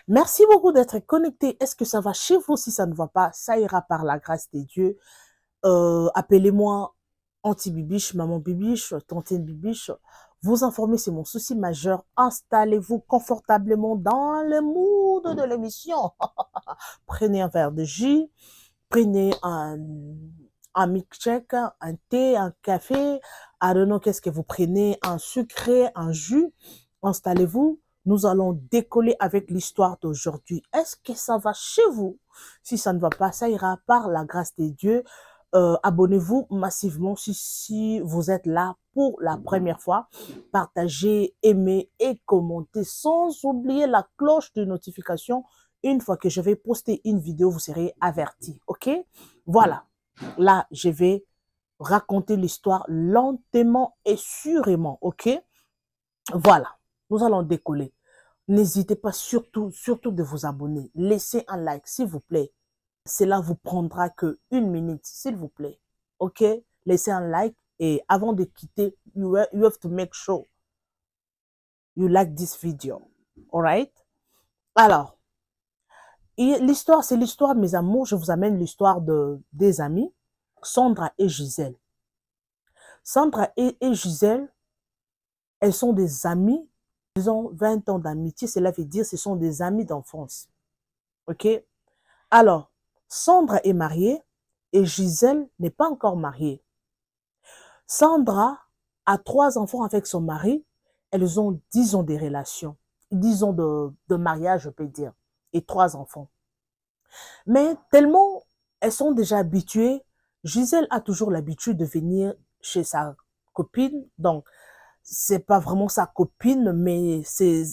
Merci beaucoup d'être connecté. Est-ce que ça va chez vous? Si ça ne va pas, ça ira par la grâce de Dieu. Appelez-moi Auntie Bibiche, Maman Bibiche, Tantine Bibiche. Vous informer, c'est mon souci majeur. Installez-vous confortablement dans le mood de l'émission. Prenez un verre de jus, prenez un milkshake, un thé, un café. I don't know qu'est-ce que vous prenez, un sucré, un jus. Installez-vous. Nous allons décoller avec l'histoire d'aujourd'hui. Est-ce que ça va chez vous? Si ça ne va pas, ça ira par la grâce de Dieu. Abonnez-vous massivement si vous êtes là pour la première fois. Partagez, aimez et commentez sans oublier la cloche de notification. Une fois que je vais poster une vidéo, vous serez avertis. OK? Voilà. Là, je vais raconter l'histoire lentement et sûrement. OK? Voilà. Nous allons décoller. N'hésitez pas surtout de vous abonner. Laissez un like, s'il vous plaît. Cela vous prendra que 1 minute, s'il vous plaît. OK? Laissez un like et avant de quitter, you have to make sure you like this video. Alright? Alors, l'histoire, c'est l'histoire, mes amours. Je vous amène l'histoire des amis, Sandra et Gisèle. Sandra et Gisèle, elles sont des amies. Ils ont 20 ans d'amitié. Cela veut dire ce sont des amis d'enfance. OK? Alors, Sandra est mariée et Gisèle n'est pas encore mariée. Sandra a 3 enfants avec son mari. Elles ont 10 ans de relations, 10 ans de mariage, je peux dire, et 3 enfants. Mais tellement elles sont déjà habituées, Gisèle a toujours l'habitude de venir chez sa copine. Donc, c'est pas vraiment sa copine, mais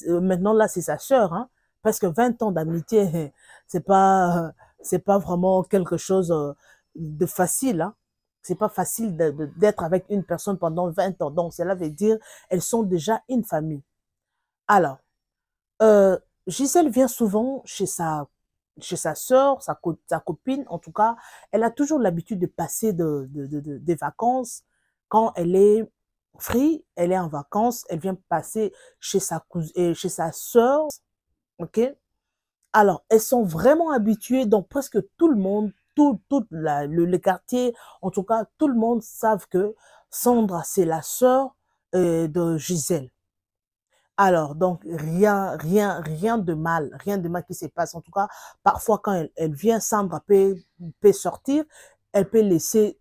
maintenant là, c'est sa sœur. Hein, parce que 20 ans d'amitié, c'est pas vraiment quelque chose de facile. Hein. C'est pas facile d'être avec une personne pendant 20 ans. Donc, cela veut dire elles sont déjà une famille. Alors, Gisèle vient souvent chez sa sœur, sa copine, en tout cas, elle a toujours l'habitude de passer des vacances. Quand elle est free, elle est en vacances, elle vient passer chez chez sa sœur, ok? Alors, elles sont vraiment habituées, donc presque tout le monde, tout le quartier, en tout cas, tout le monde savent que Sandra, c'est la sœur de Gisèle. Alors, donc, rien de mal, rien de mal qui se passe. En tout cas, parfois, quand elle vient, Sandra peut sortir, elle peut laisser,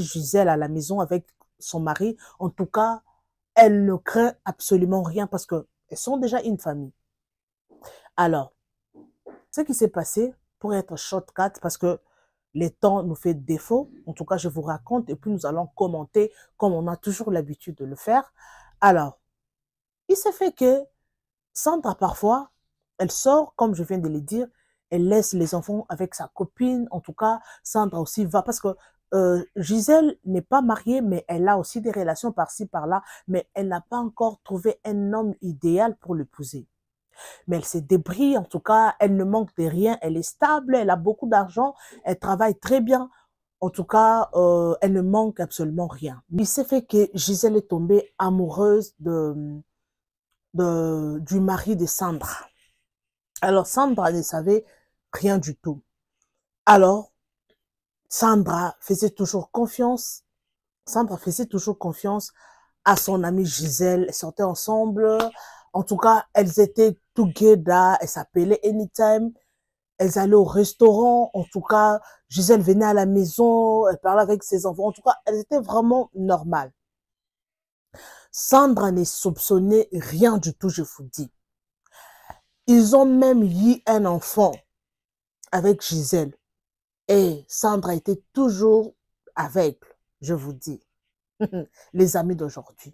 Gisèle à la maison avec son mari. En tout cas, elle ne craint absolument rien parce qu'elles sont déjà une famille. Alors, ce qui s'est passé, pour être shortcut, parce que le temps nous fait défaut, en tout cas, je vous raconte et puis nous allons commenter comme on a toujours l'habitude de le faire. Alors, il se fait que Sandra, parfois, elle sort, comme je viens de le dire, elle laisse les enfants avec sa copine. En tout cas, Sandra aussi va, parce que Gisèle n'est pas mariée, mais elle a aussi des relations par-ci, par-là, mais elle n'a pas encore trouvé un homme idéal pour l'épouser. Mais elle se débrouille, en tout cas, elle ne manque de rien, elle est stable, elle a beaucoup d'argent, elle travaille très bien. En tout cas, elle ne manque absolument rien. Il s'est fait que Gisèle est tombée amoureuse du mari de Sandra. Alors, Sandra ne savait rien du tout. Alors, Sandra faisait toujours confiance. Sandra faisait toujours confiance à son amie Gisèle. Elles sortaient ensemble. En tout cas, elles étaient together. Elles s'appelaient anytime. Elles allaient au restaurant. En tout cas, Gisèle venait à la maison. Elle parlait avec ses enfants. En tout cas, elles étaient vraiment normales. Sandra ne soupçonnait rien du tout, je vous dis. Ils ont même eu un enfant avec Gisèle. Et Sandra était toujours avec, je vous dis, les amis d'aujourd'hui.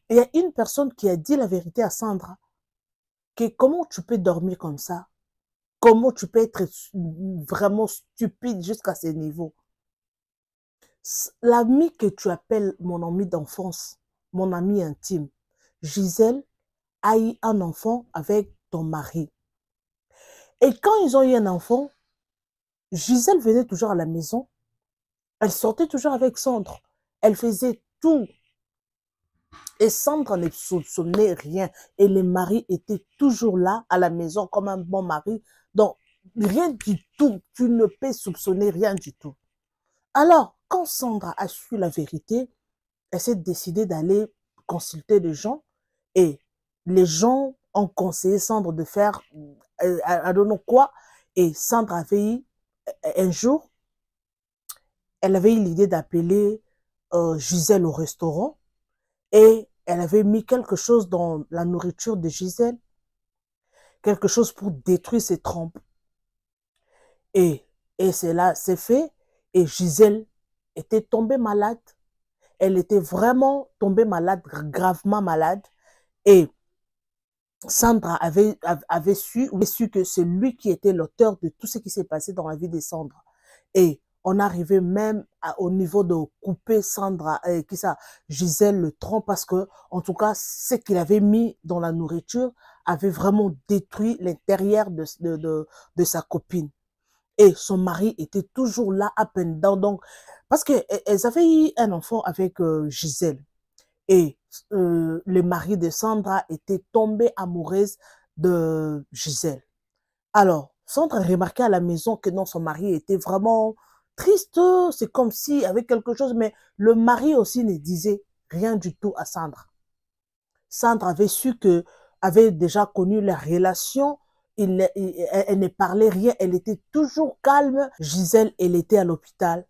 Il y a une personne qui a dit la vérité à Sandra, que comment tu peux dormir comme ça? Comment tu peux être vraiment stupide jusqu'à ce niveau? L'ami que tu appelles mon ami d'enfance, mon ami intime, Gisèle, a eu un enfant avec ton mari. Et quand ils ont eu un enfant, Gisèle venait toujours à la maison. Elle sortait toujours avec Sandra. Elle faisait tout Et Sandra ne soupçonnait rien. Et le mari était toujours là à la maison comme un bon mari. Donc, rien du tout. Tu ne peux soupçonner rien du tout. Alors, quand Sandra a su la vérité, elle s'est décidée d'aller consulter les gens. Et les gens ont conseillé Sandra de faire I don't know quoi. Et Sandra avait eu, un jour, elle avait eu l'idée d'appeler Gisèle au restaurant. Et elle avait mis quelque chose dans la nourriture de Gisèle, quelque chose pour détruire ses trompes. Et, et cela s'est fait. Et Gisèle était tombée malade. Elle était vraiment tombée malade, gravement malade. Et Sandra avait su que c'est lui qui était l'auteur de tout ce qui s'est passé dans la vie de Sandra. Et on arrivait même au niveau de couper Sandra, Gisèle le tronc, parce que, en tout cas, ce qu'il avait mis dans la nourriture avait vraiment détruit l'intérieur de sa copine. Et son mari était toujours là, à peine dedans. Donc, parce qu'elles avaient eu un enfant avec Gisèle. Et le mari de Sandra était tombé amoureuse de Gisèle. Alors, Sandra remarquait à la maison que non, son mari était vraiment triste. C'est comme si avec quelque chose, mais le mari aussi ne disait rien du tout à Sandra. Sandra avait su que, avait déjà connu la relation. Elle ne parlait rien. Elle était toujours calme. Gisèle, elle était à l'hôpital.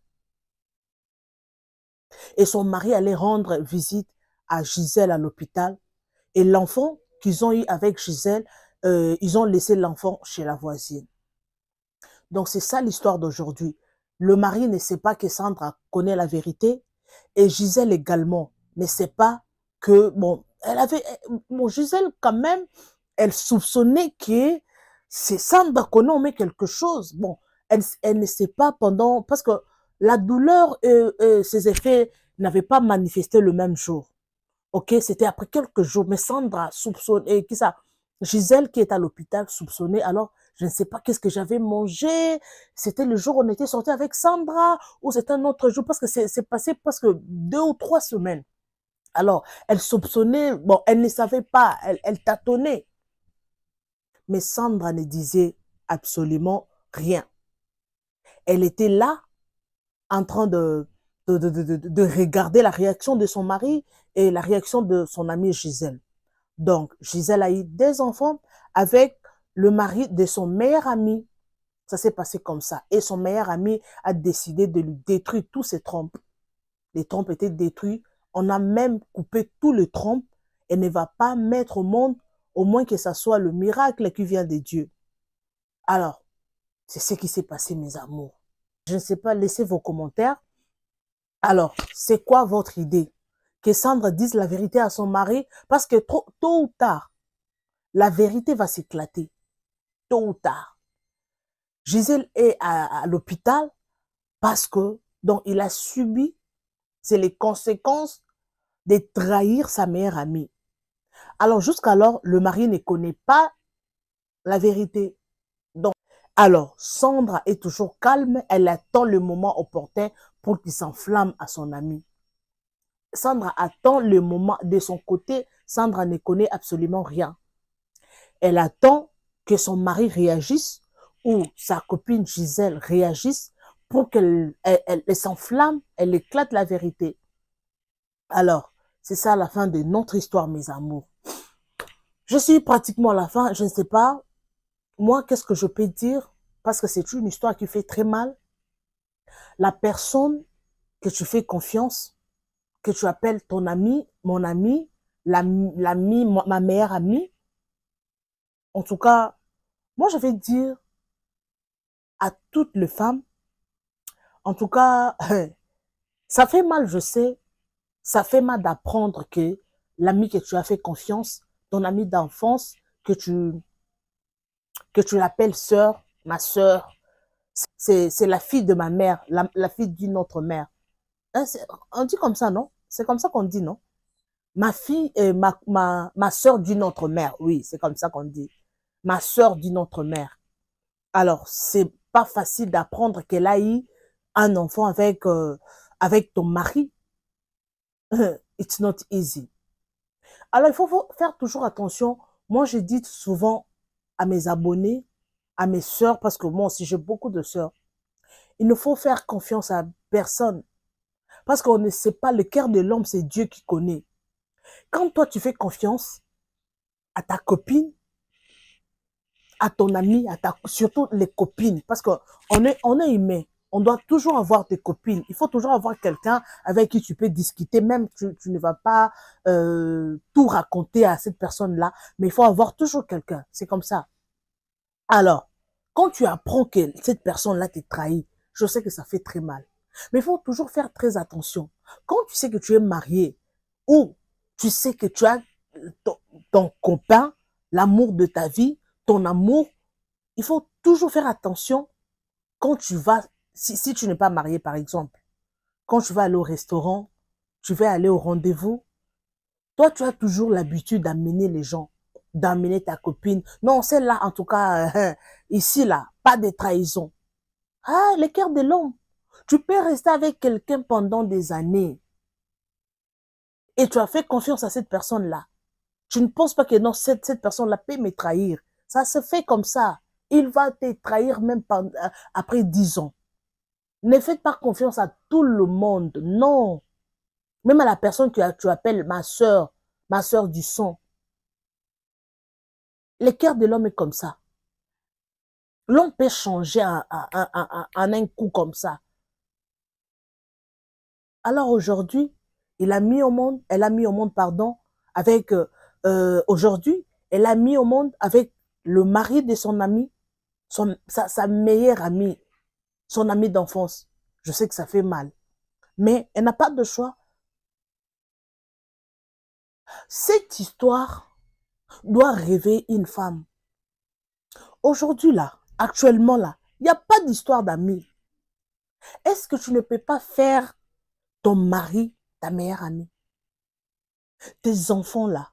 Et son mari allait rendre visite à Gisèle à l'hôpital. Et l'enfant qu'ils ont eu avec Gisèle, ils ont laissé l'enfant chez la voisine. Donc c'est ça l'histoire d'aujourd'hui. Le mari ne sait pas que Sandra connaît la vérité et Gisèle également ne sait pas que, bon, Gisèle quand même, elle soupçonnait que c'est Sandra qu'on en met quelque chose. Bon, elle ne sait pas parce que la douleur, ses effets n'avaient pas manifesté le même jour. Ok, c'était après quelques jours, mais Sandra soupçonnait, Gisèle qui est à l'hôpital soupçonnait, alors je ne sais pas qu'est-ce que j'avais mangé, c'était le jour où on était sorti avec Sandra, ou c'était un autre jour, parce que c'est passé presque 2 ou 3 semaines. Alors, elle soupçonnait, bon, elle ne savait pas, elle tâtonnait, mais Sandra ne disait absolument rien. Elle était là, en train de regarder la réaction de son mari et la réaction de son amie Gisèle. Donc, Gisèle a eu des enfants avec le mari de son meilleur ami. Ça s'est passé comme ça. Et son meilleur ami a décidé de lui détruire tous ses trompes. Les trompes étaient détruites. On a même coupé tous les trompes. Elle ne va pas mettre au monde, au moins que ça soit le miracle qui vient de Dieu. Alors, c'est ce qui s'est passé, mes amours. Je ne sais pas, laissez vos commentaires. Alors, c'est quoi votre idée? Que Sandra dise la vérité à son mari, parce que tôt ou tard, la vérité va s'éclater. Tôt ou tard. Gisèle est à l'hôpital parce que, donc, il a subi, c'est les conséquences de trahir sa meilleure amie. Alors, jusqu'alors, le mari ne connaît pas la vérité. Donc, alors, Sandra est toujours calme, elle attend le moment opportun pour qu'il s'enflamme à son ami. Sandra attend le moment de son côté, Sandra ne connaît absolument rien. Elle attend que son mari réagisse ou sa copine Gisèle réagisse pour qu'elle s'enflamme, elle éclate la vérité. Alors, c'est ça la fin de notre histoire, mes amours. Je suis pratiquement à la fin, je ne sais pas, moi, qu'est-ce que je peux dire? Parce que c'est une histoire qui fait très mal. La personne que tu fais confiance, que tu appelles ton ami, mon ami, l'ami, ma meilleure amie, en tout cas, moi, je vais dire à toutes les femmes, en tout cas, ça fait mal, je sais, ça fait mal d'apprendre que l'ami que tu as fait confiance, ton ami d'enfance, que tu l'appelles sœur, ma sœur, c'est la fille de ma mère, la fille d'une autre mère. Hein, on dit comme ça, non? C'est comme ça qu'on dit, non? Ma fille est ma sœur d'une autre mère, oui, c'est comme ça qu'on dit. Ma sœur d'une autre mère. Alors, c'est pas facile d'apprendre qu'elle a eu un enfant avec ton mari. It's not easy. Alors, il faut faire toujours attention. Moi, je dis souvent à mes abonnés, à mes sœurs, parce que moi aussi, j'ai beaucoup de sœurs, il ne faut faire confiance à personne. Parce qu'on ne sait pas, le cœur de l'homme, c'est Dieu qui connaît. Quand toi, tu fais confiance à ta copine, à ton ami, surtout les copines, parce qu'on est humain. On doit toujours avoir des copines. Il faut toujours avoir quelqu'un avec qui tu peux discuter. Même tu ne vas pas tout raconter à cette personne-là, mais il faut avoir toujours quelqu'un. C'est comme ça. Alors, quand tu apprends que cette personne-là t'est trahi, je sais que ça fait très mal. Mais il faut toujours faire très attention. Quand tu sais que tu es marié ou tu sais que tu as ton, ton copain, l'amour de ta vie, ton amour, il faut toujours faire attention quand tu vas, si tu n'es pas marié par exemple, quand tu vas aller au restaurant, tu vas aller au rendez-vous, toi tu as toujours l'habitude d'amener les gens, d'amener ta copine. Non, celle-là en tout cas, ici là, pas de trahison. Ah, le cœur de l'homme. Tu peux rester avec quelqu'un pendant des années et tu as fait confiance à cette personne-là. Tu ne penses pas que non, cette personne-là peut me trahir. Ça se fait comme ça. Il va te trahir même après 10 ans. Ne faites pas confiance à tout le monde. Non. Même à la personne que tu appelles ma soeur du sang. Le cœur de l'homme est comme ça. L'homme peut changer en un coup comme ça. Alors aujourd'hui, elle a mis au monde, pardon, avec, aujourd'hui, elle a mis au monde avec le mari de son ami, sa meilleure amie, son amie d'enfance. Je sais que ça fait mal. Mais elle n'a pas de choix. Cette histoire doit rêver une femme. Aujourd'hui, là, actuellement, là, il n'y a pas d'histoire d'amis. Est-ce que tu ne peux pas faire ton mari ta meilleure amie? Tes enfants, là.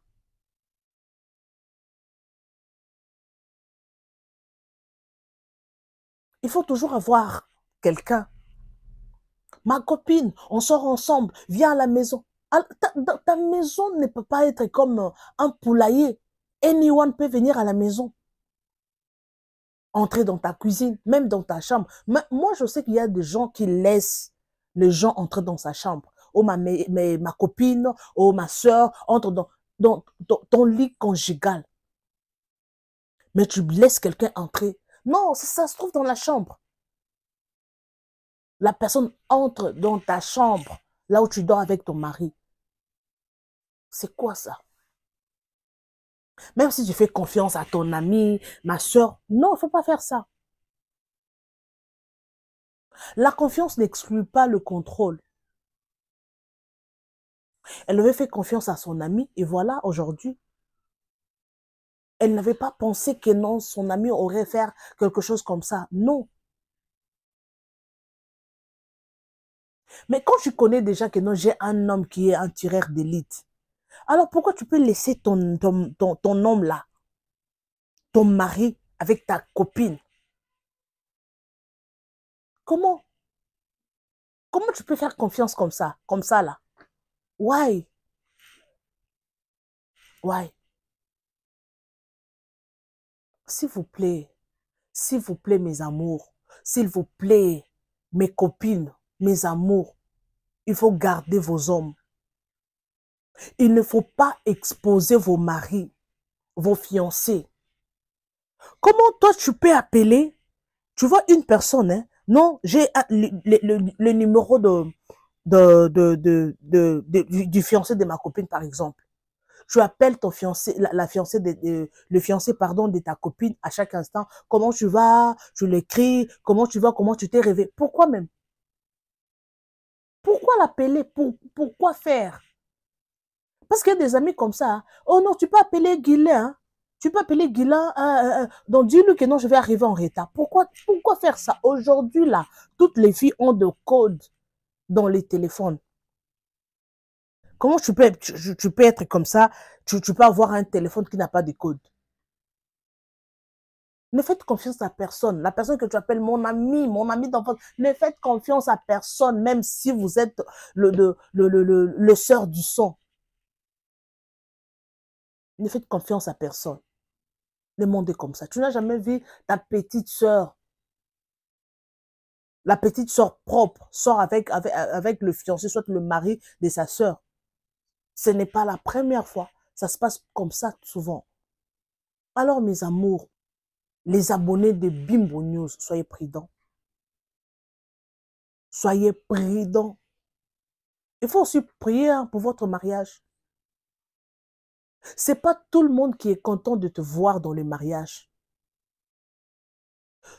Il faut toujours avoir quelqu'un. Ma copine, on sort ensemble, viens à la maison. Ta maison ne peut pas être comme un poulailler. Anyone peut venir à la maison, entrer dans ta cuisine, même dans ta chambre. Mais moi, je sais qu'il y a des gens qui laissent les gens entrer dans sa chambre. Oh, ma copine, oh, ma soeur, entre dans ton lit conjugal. Mais tu laisses quelqu'un entrer. Non, ça se trouve dans la chambre. La personne entre dans ta chambre, là où tu dors avec ton mari. C'est quoi ça? Même si tu fais confiance à ton ami, ma soeur, non, il ne faut pas faire ça. La confiance n'exclut pas le contrôle. Elle avait fait confiance à son ami et voilà, aujourd'hui, elle n'avait pas pensé que non, son ami aurait fait quelque chose comme ça. Non. Mais quand tu connais déjà que non, j'ai un homme qui est un tireur d'élite, alors pourquoi tu peux laisser ton homme là, ton mari, avec ta copine? Comment? Comment tu peux faire confiance comme ça là? Why? Why? S'il vous plaît, mes amours, s'il vous plaît, mes copines, mes amours, il faut garder vos hommes. Il ne faut pas exposer vos maris, vos fiancés. Comment toi tu peux appeler, tu vois une personne, hein? Non, j'ai le numéro du fiancé de ma copine, par exemple. Tu appelles ton fiancé, la fiancée le fiancé, pardon, de ta copine à chaque instant. Comment tu vas? Tu l'écris. Comment tu vas? Comment tu t'es rêvé? Pourquoi même? Pourquoi l'appeler? Pourquoi faire? Parce qu'il y a des amis comme ça. Hein. Oh non, tu peux appeler Guylain. Hein. Tu peux appeler Guylain. Donc dis-lui que non, je vais arriver en retard. Pourquoi faire ça? Aujourd'hui, là, toutes les filles ont de codes dans les téléphones. Comment tu peux être comme ça? Tu peux avoir un téléphone qui n'a pas de code. Ne faites confiance à personne. La personne que tu appelles mon ami d'enfance, ne faites confiance à personne, même si vous êtes le sœur du sang. Ne faites confiance à personne. Le monde est comme ça. Tu n'as jamais vu ta petite sœur, la petite sœur propre, sort avec le fiancé, soit le mari de sa sœur. Ce n'est pas la première fois. Ça se passe comme ça souvent. Alors, mes amours, les abonnés de Bimbo News, soyez prudents. Soyez prudents. Il faut aussi prier pour votre mariage. C'est pas tout le monde qui est content de te voir dans le mariage.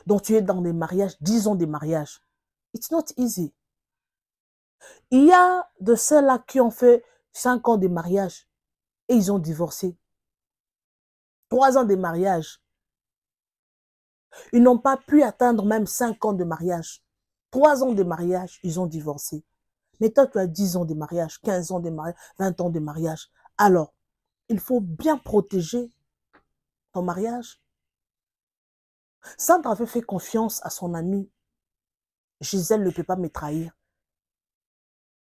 Donc, tu es dans des mariages, 10 ans de mariage. It's not easy. Il y a de ceux-là qui ont fait 5 ans de mariage et ils ont divorcé. 3 ans de mariage. Ils n'ont pas pu atteindre même 5 ans de mariage. 3 ans de mariage, ils ont divorcé. Mais toi, tu as 10 ans de mariage, 15 ans de mariage, 20 ans de mariage. Alors, il faut bien protéger ton mariage. Sandra avait fait confiance à son amie. Gisèle ne peut pas me trahir.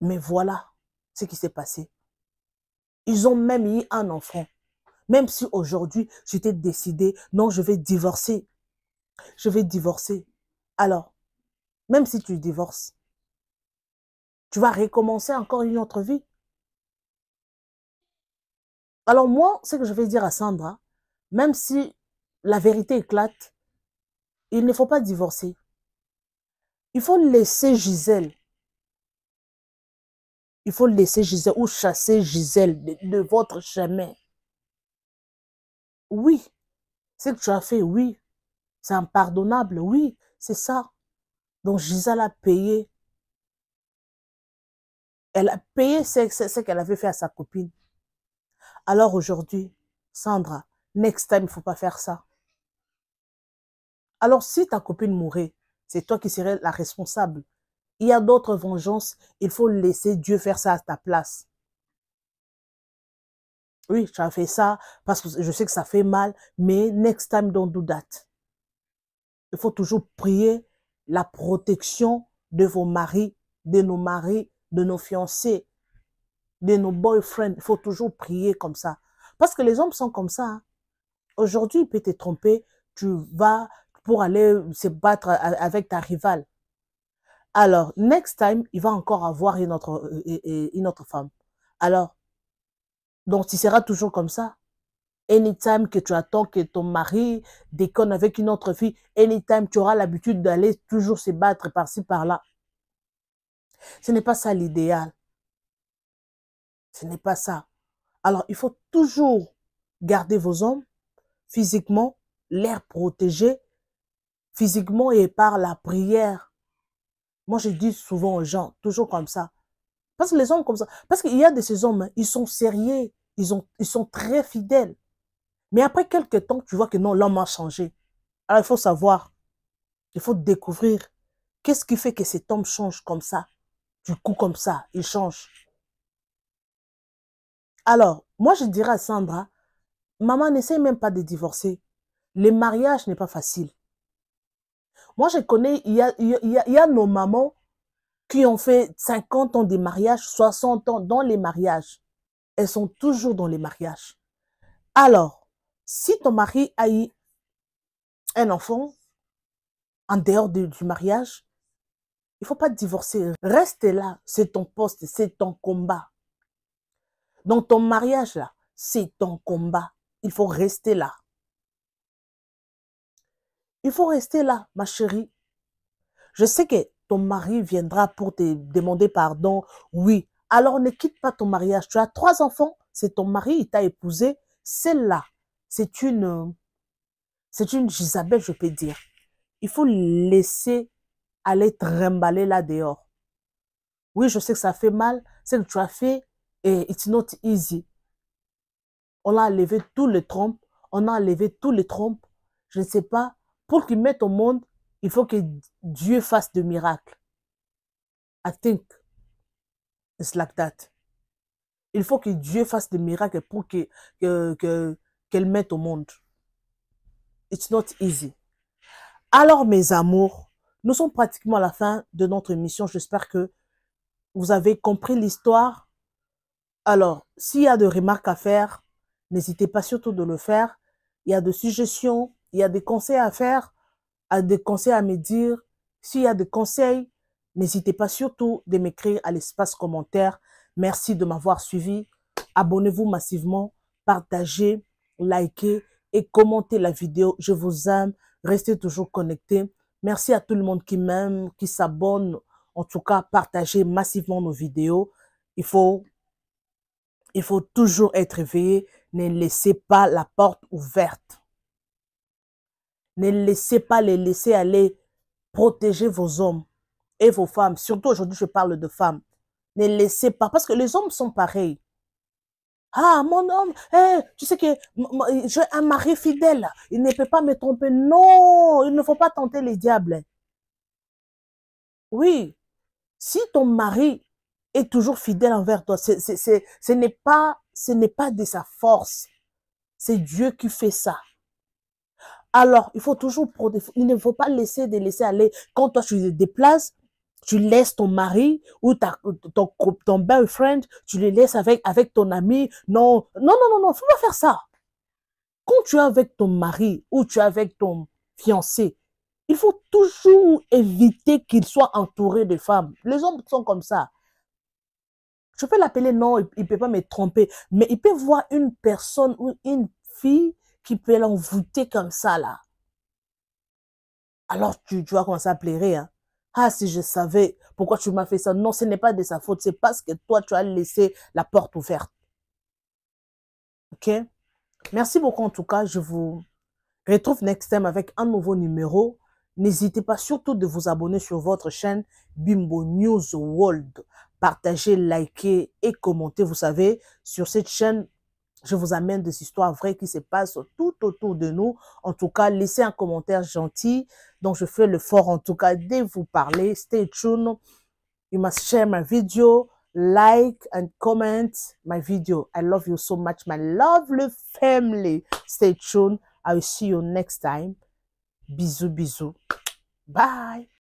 Mais voilà ce qui s'est passé. Ils ont même eu un enfant. Même si aujourd'hui, tu t'es décidé, non, je vais divorcer. Je vais divorcer. Alors, même si tu divorces, tu vas recommencer encore une autre vie. Alors moi, ce que je vais dire à Sandra, même si la vérité éclate, il ne faut pas divorcer. Il faut laisser Gisèle. Il faut laisser Gisèle ou chasser Gisèle de votre chemin. Oui, ce que tu as fait, oui. C'est impardonnable, oui, c'est ça. Donc Gisèle a payé. Elle a payé ce qu'elle avait fait à sa copine. Alors aujourd'hui, Sandra, next time, il ne faut pas faire ça. Alors si ta copine mourait, c'est toi qui serais la responsable. Il y a d'autres vengeances, il faut laisser Dieu faire ça à ta place. Oui, tu as fait ça parce que je sais que ça fait mal, mais next time, don't do that. Il faut toujours prier la protection de vos maris, de nos fiancés, de nos boyfriends. Il faut toujours prier comme ça. Parce que les hommes sont comme ça. Hein. Aujourd'hui, il peut te tromper. Tu vas pour aller se battre avec ta rivale. Alors, next time, il va encore avoir une autre femme. Alors, donc, tu seras toujours comme ça. Anytime que tu attends que ton mari déconne avec une autre fille, anytime tu auras l'habitude d'aller toujours se battre par-ci, par-là. Ce n'est pas ça l'idéal. Ce n'est pas ça. Alors, il faut toujours garder vos hommes physiquement, les protéger physiquement et par la prière. Moi, je dis souvent aux gens, toujours comme ça. Parce que les hommes comme ça, parce qu'il y a de ces hommes, ils sont sérieux, ils sont très fidèles. Mais après quelques temps, tu vois que non, l'homme a changé. Alors, il faut savoir, il faut découvrir qu'est-ce qui fait que cet homme change comme ça. Du coup, comme ça, il change. Alors, moi, je dirais à Sandra, maman, n'essaie même pas de divorcer. Le mariage n'est pas facile. Moi, je connais, il y a nos mamans qui ont fait 50 ans de mariage, 60 ans dans les mariages. Elles sont toujours dans les mariages. Alors, si ton mari a eu un enfant en dehors du mariage, il ne faut pas divorcer. Reste là, c'est ton poste, c'est ton combat. Dans ton mariage, là, c'est ton combat. Il faut rester là. Il faut rester là, ma chérie. Je sais que ton mari viendra pour te demander pardon. Oui. Alors ne quitte pas ton mariage. Tu as 3 enfants. C'est ton mari, il t'a épousé. Celle-là, c'est une Gisabelle, je peux dire. Il faut laisser aller trimballer là dehors. Oui, je sais que ça fait mal. C'est que tu as fait et it's not easy. On a enlevé tous les trompes. On a enlevé tous les trompes. Je ne sais pas. Pour qu'ils mettent au monde, il faut que Dieu fasse de miracles. I think it's like that. Il faut que Dieu fasse des miracles pour qu'elle mette au monde. It's not easy. Alors, mes amours, nous sommes pratiquement à la fin de notre émission. J'espère que vous avez compris l'histoire. Alors, s'il y a des remarques à faire, N'hésitez pas surtout de le faire. Il y a des suggestions, il y a des conseils à faire, des conseils à me dire. S'il y a des conseils, n'hésitez pas surtout de m'écrire à l'espace commentaire. Merci de m'avoir suivi. Abonnez-vous massivement, partagez, likez et commentez la vidéo. Je vous aime. Restez toujours connectés. Merci à tout le monde qui m'aime, qui s'abonne. En tout cas, partagez massivement nos vidéos. Il faut toujours être éveillé. Ne laissez pas la porte ouverte. Ne laissez pas les laisser aller. Protégez vos hommes et vos femmes. Surtout aujourd'hui, je parle de femmes. Ne laissez pas, parce que les hommes sont pareils. Ah, mon homme, tu sais que j'ai un mari fidèle. Il ne peut pas me tromper. Non, il ne faut pas tenter les diables. Oui, si ton mari est toujours fidèle envers toi, ce n'est pas de sa force. C'est Dieu qui fait ça. Alors, il faut toujours il ne faut pas laisser aller. Quand toi, tu te déplaces, tu laisses ton mari ou ton boyfriend, tu le laisses avec ton ami. Non, non, non, non, non, faut pas faire ça. Quand tu es avec ton mari ou tu es avec ton fiancé, il faut toujours éviter qu'il soit entouré de femmes. Les hommes sont comme ça. Je peux l'appeler, non, il ne peut pas me tromper, mais il peut voir une personne ou une fille qui peut l'envoûter comme ça, là. Alors tu vas commencer à pleurer. Hein. Ah, si je savais pourquoi tu m'as fait ça. Non, ce n'est pas de sa faute. C'est parce que toi, tu as laissé la porte ouverte. OK? Merci beaucoup en tout cas. Je vous retrouve next time avec un nouveau numéro. N'hésitez pas surtout de vous abonner sur votre chaîne Bimbo News World. Partagez, likez et commentez. Vous savez, sur cette chaîne, je vous amène des histoires vraies qui se passent tout autour de nous. En tout cas, laissez un commentaire gentil. Donc, je fais l'effort, en tout cas, de vous parler. Stay tuned. You must share my video, like and comment my video. I love you so much, my lovely family. Stay tuned. I will see you next time. Bisous, bisous. Bye.